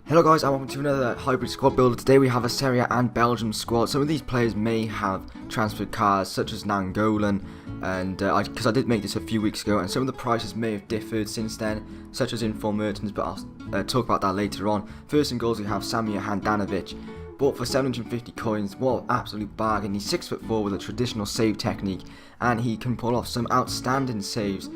Hello guys, and welcome to another hybrid squad builder. Today we have a Serie A and Belgium squad. Some of these players may have transferred cards, such as Nangolan, and because I did make this a few weeks ago, and some of the prices may have differed since then, such as in for Mertens, but I'll talk about that later on. First in goals we have Samir Handanovic, bought for 750 coins. What an absolute bargain. He's 6'4" with a traditional save technique, and he can pull off some outstanding saves.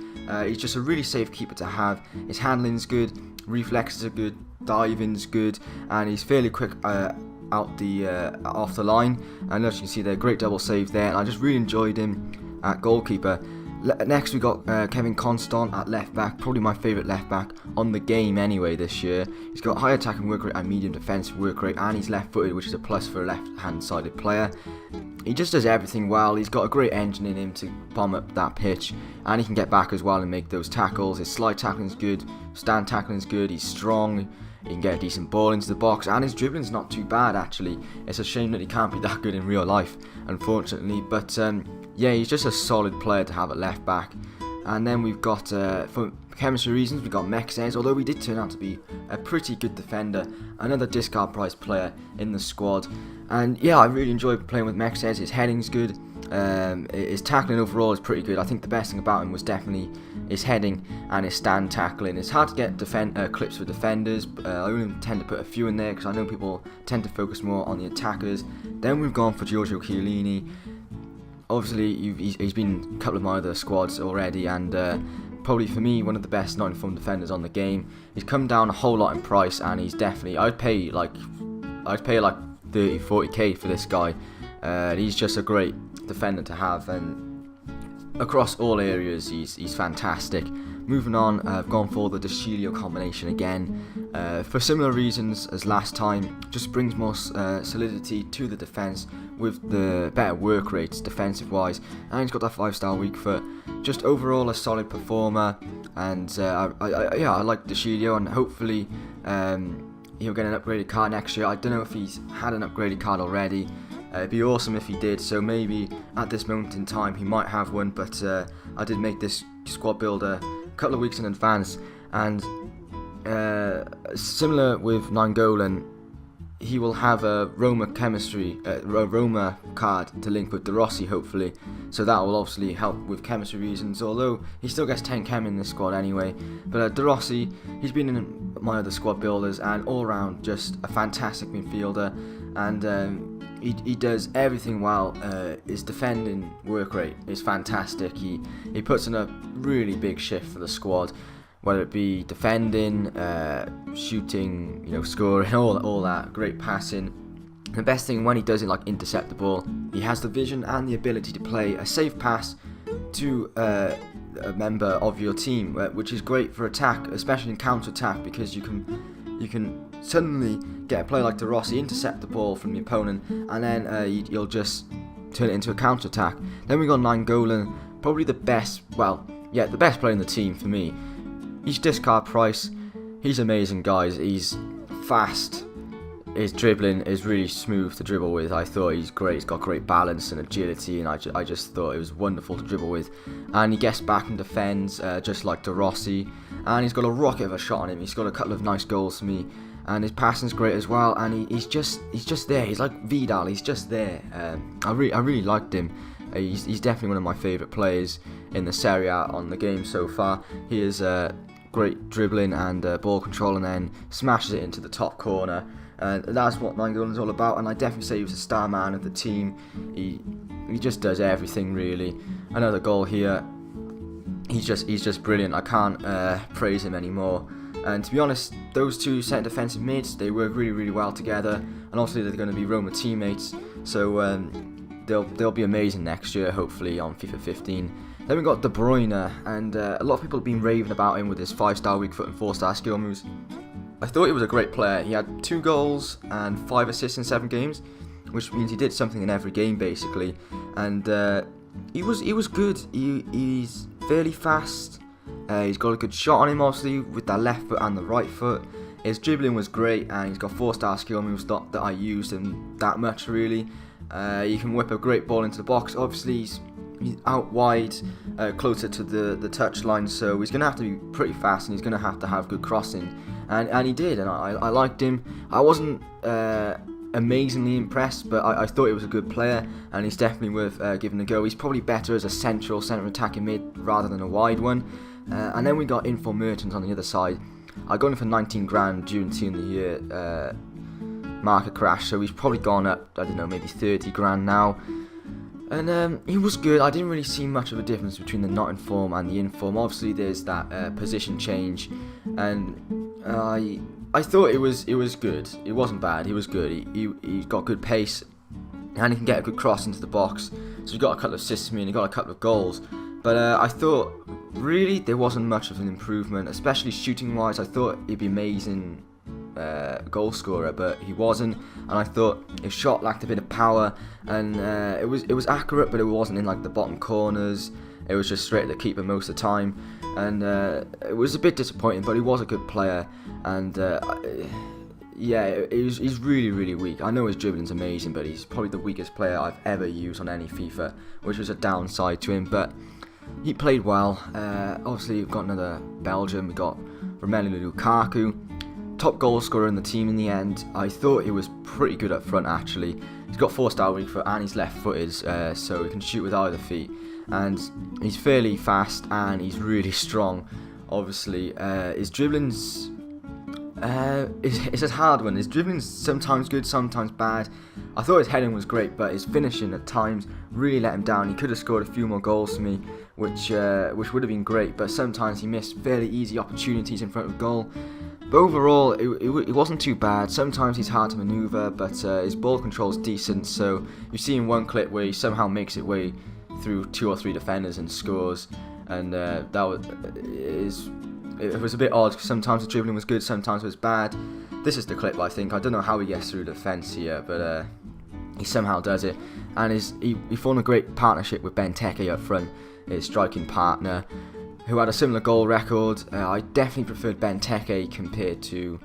He's just a really safe keeper to have. His handling's good, reflexes are good, diving's good, and he's fairly quick off the line. And as you can see there, great double save there, and I just really enjoyed him at goalkeeper. Next we got Kevin Constant at left back, probably my favourite left back on the game anyway this year. He's got high attacking work rate and medium defensive work rate, and he's left footed, which is a plus for a left hand sided player. He just does everything well. He's got a great engine in him to bomb up that pitch, and he can get back as well and make those tackles. His slide tackling's good, stand tackling's good, he's strong, he can get a decent ball into the box, and his dribbling's not too bad actually. It's a shame that he can't be that good in real life, unfortunately, but yeah, he's just a solid player to have at left back. And then we've got, for chemistry reasons, we've got Mertens, although he did turn out to be a pretty good defender, another discard price player in the squad. And yeah, I really enjoy playing with Mertens. His heading's good, his tackling overall is pretty good. I think the best thing about him was definitely his heading and his stand tackling. It's hard to get clips for defenders, but I only tend to put a few in there because I know people tend to focus more on the attackers. Then we've gone for Giorgio Hellini. Obviously, he's been a couple of my other squads already, and probably for me one of the best non-informed defenders on the game. He's come down a whole lot in price, and he's definitely, I'd pay like 30-40k for this guy. He's just a great defender to have, and across all areas he's fantastic. Moving on, I've gone for the Decilio combination again, for similar reasons as last time. Just brings more solidity to the defence with the better work rates defensive wise, and he's got that 5-star weak foot. Just overall a solid performer, and I like Decilio, and hopefully he'll get an upgraded card next year. I don't know if he's had an upgraded card already. It'd be awesome if he did, so maybe at this moment in time he might have one, but I did make this squad builder a couple of weeks in advance, and similar with Nangolan, he will have a Roma card to link with Rossi hopefully, so that will obviously help with chemistry reasons, although he still gets 10 chem in this squad anyway. But Rossi, he's been in my other squad builders, and all round just a fantastic midfielder, and he does everything well. His defending work rate is fantastic. He puts in a really big shift for the squad, whether it be defending, shooting, scoring, all that, great passing. The best thing when he does it, like intercept the ball, he has the vision and the ability to play a safe pass to a member of your team, which is great for attack, especially in counter attack, because you can suddenly get a player like Rossi, intercept the ball from the opponent, and then you'll just turn it into a counter attack. Then we got Nangolan, probably the best player in the team for me. He's discard price. He's amazing, guys. He's fast. His dribbling is really smooth to dribble with. I thought he's great. He's got great balance and agility, and I just thought it was wonderful to dribble with. And he gets back and defends just like Rossi. And he's got a rocket of a shot on him. He's got a couple of nice goals for me, and his passing's great as well. And he's just there. He's like Vidal. He's just there. I really liked him. He's definitely one of my favourite players in the Serie A on the game so far. He is great dribbling and ball control, and then smashes it into the top corner. That's what Nangolan's all about, and I definitely say he was a star man of the team. He just does everything really. Another goal here. He's just brilliant. I can't praise him anymore. And to be honest, those two centre defensive mids, they work really, really well together, and obviously they're going to be Roma teammates, so they'll be amazing next year, hopefully, on FIFA 15. Then we got De Bruyne, and a lot of people have been raving about him with his 5-star weak foot and 4-star skill moves. I thought he was a great player. He had 2 goals and 5 assists in 7 games, which means he did something in every game basically. And he was good. He's fairly fast. He's got a good shot on him, obviously, with that left foot and the right foot. His dribbling was great, and he's got 4-star skill moves that I used him that much really. He can whip a great ball into the box. Obviously, he's out wide, closer to the touch line, so he's going to have to be pretty fast, and he's going to have good crossing, and he did, and I liked him. I wasn't amazingly impressed, but I thought he was a good player, and he's definitely worth giving a go. He's probably better as a centre attacking mid rather than a wide one. And then we got in for Mertens on the other side. I got him for 19 grand during the team of the year market crash, so he's probably gone up, I don't know, maybe 30 grand now. And he was good. I didn't really see much of a difference between the not in form and the in form. Obviously there's that position change, and I thought it was good. It wasn't bad. He was good. He's got good pace, and he can get a good cross into the box. So he got a couple of assists for me, and he got a couple of goals. But I thought really there wasn't much of an improvement, especially shooting wise. I thought he'd be amazing goal scorer, but he wasn't. And I thought his shot lacked a bit of power, and it was accurate, but it wasn't in like the bottom corners. It was just straight at the keeper most of the time, and it was a bit disappointing. But he was a good player, and yeah, he's really weak. I know his dribbling's amazing, but he's probably the weakest player I've ever used on any FIFA, which was a downside to him. But he played well. Obviously, we've got another Belgium. We got Romelu Lukaku, top goal scorer in the team in the end. I thought he was pretty good up front actually. He's got 4-star weak foot and he's left-footed, so he can shoot with either feet. And he's fairly fast and he's really strong. Obviously, his dribbling's it's a hard one. His dribbling's sometimes good, sometimes bad. I thought his heading was great, but his finishing at times really let him down. He could have scored a few more goals for me, which would have been great. But sometimes he missed fairly easy opportunities in front of goal. But overall, it wasn't too bad. Sometimes he's hard to manoeuvre, but his ball control's decent. So you see in one clip where he somehow makes it way through 2 or 3 defenders and scores, and it was a bit odd because sometimes the dribbling was good, sometimes it was bad. This is the clip, I think. I don't know how he gets through the defence here, but he somehow does it. And he formed a great partnership with Benteke up front, his striking partner, who had a similar goal record. I definitely preferred Benteke compared to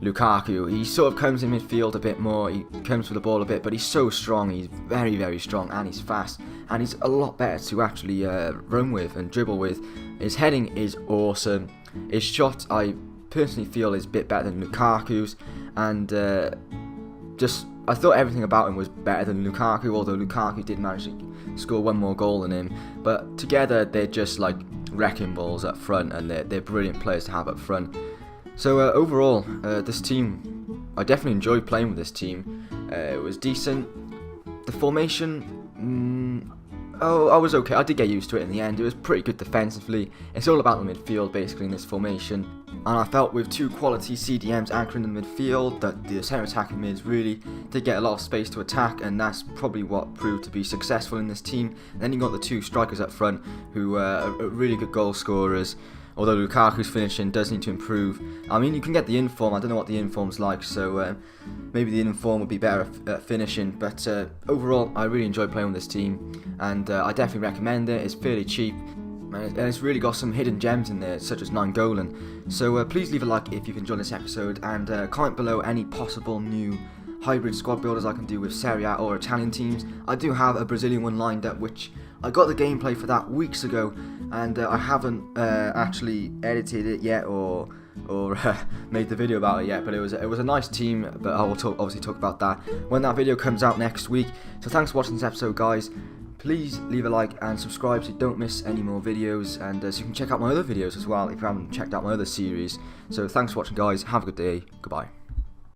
Lukaku. He sort of comes in midfield a bit more, he comes for the ball a bit, but he's so strong. He's very strong, and he's fast, and he's a lot better to actually run with and dribble with. His heading is awesome. His shot, I personally feel, is a bit better than Lukaku's, and I thought everything about him was better than Lukaku, although Lukaku did manage to score one more goal than him. But together they're just like wrecking balls up front, and they're brilliant players to have up front. So overall, this team, I definitely enjoyed playing with this team. It was decent. The formation, I was okay. I did get used to it in the end. It was pretty good defensively. It's all about the midfield basically in this formation. And I felt with 2 quality CDMs anchoring in the midfield that the centre attacking mids really did get a lot of space to attack, and that's probably what proved to be successful in this team. And then you got the 2 strikers up front who are really good goal scorers. Although Lukaku's finishing does need to improve. I mean, you can get the inform. I don't know what the inform's like, so maybe the inform would be better at finishing. But overall, I really enjoyed playing with this team, and I definitely recommend it. It's fairly cheap, and it's really got some hidden gems in there, such as 9 Golan. So please leave a like if you've enjoyed this episode, and comment below any possible new hybrid squad builders I can do with Serie A or Italian teams. I do have a Brazilian one lined up, which I got the gameplay for that weeks ago, and I haven't actually edited it yet or made the video about it yet. But it was a nice team, but I will obviously talk about that when that video comes out next week. So thanks for watching this episode, guys. Please leave a like and subscribe so you don't miss any more videos, and so you can check out my other videos as well if you haven't checked out my other series. So thanks for watching, guys. Have a good day. Goodbye.